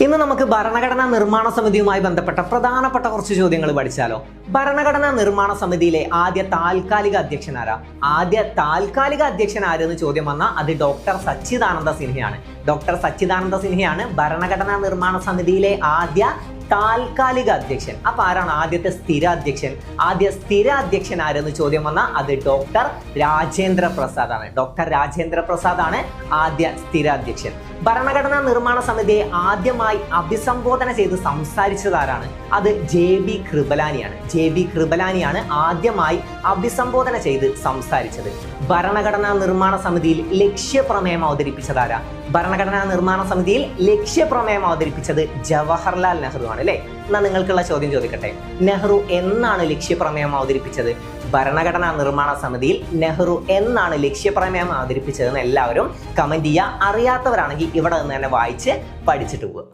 ഇന്ന് നമുക്ക് ഭരണഘടനാ നിർമ്മാണ സമിതിയുമായി ബന്ധപ്പെട്ട പ്രധാനപ്പെട്ട കുറച്ച് ചോദ്യങ്ങൾ പഠിച്ചാലോ. ഭരണഘടനാ നിർമ്മാണ സമിതിയിലെ ആദ്യ താൽക്കാലിക അധ്യക്ഷൻ ആരാ? ആദ്യ താൽക്കാലിക അധ്യക്ഷൻ ആരെന്ന് ചോദ്യം വന്നാൽ അത് ഡോക്ടർ സച്ചിദാനന്ദ സിൻഹയാണ്. ഡോക്ടർ സച്ചിദാനന്ദ സിൻഹയാണ് ഭരണഘടനാ നിർമ്മാണ സമിതിയിലെ ആദ്യ താൽക്കാലിക അധ്യക്ഷൻ. അപ്പൊ ആരാണ് ആദ്യത്തെ സ്ഥിര അധ്യക്ഷൻ? ആദ്യ സ്ഥിര അധ്യക്ഷൻ ആരെന്ന് ചോദ്യം വന്നാൽ അത് ഡോക്ടർ രാജേന്ദ്ര പ്രസാദ് ആണ്. ഡോക്ടർ രാജേന്ദ്ര പ്രസാദ് ആണ് ആദ്യ സ്ഥിര അധ്യക്ഷൻ. ഭരണഘടനാ നിർമ്മാണ സമിതിയെ ആദ്യമായി അഭിസംബോധന ചെയ്ത് സംസാരിച്ചത് ആരാണ്? അത് JB കൃപലാനിയാണ്. JB കൃപലാനിയാണ് ആദ്യമായി അഭിസംബോധന ചെയ്ത് സംസാരിച്ചത്. ഭരണഘടനാ നിർമ്മാണ സമിതിയിൽ ലക്ഷ്യപ്രമേയം അവതരിപ്പിച്ചത് ആരാ? ഭരണഘടനാ നിർമ്മാണ സമിതിയിൽ ലക്ഷ്യപ്രമേയം അവതരിപ്പിച്ചത് ജവഹർലാൽ നെഹ്റു ആണ് അല്ലേ. എന്നാൽ നിങ്ങൾക്കുള്ള ചോദ്യം ചോദിക്കട്ടെ, നെഹ്റു എന്നാണ് ലക്ഷ്യപ്രമേയം അവതരിപ്പിച്ചത്? ഭരണഘടനാ നിർമ്മാണ സമിതിയിൽ നെഹ്റു എന്നാണ് ലക്ഷ്യപ്രമേയം അവതരിപ്പിച്ചതെന്ന് എല്ലാവരും കമന്റ് ചെയ്യുക. അറിയാത്തവരാണെങ്കിൽ ഇവിടെ നിന്ന് തന്നെ വായിച്ച് പഠിച്ചിട്ട് പോകുക.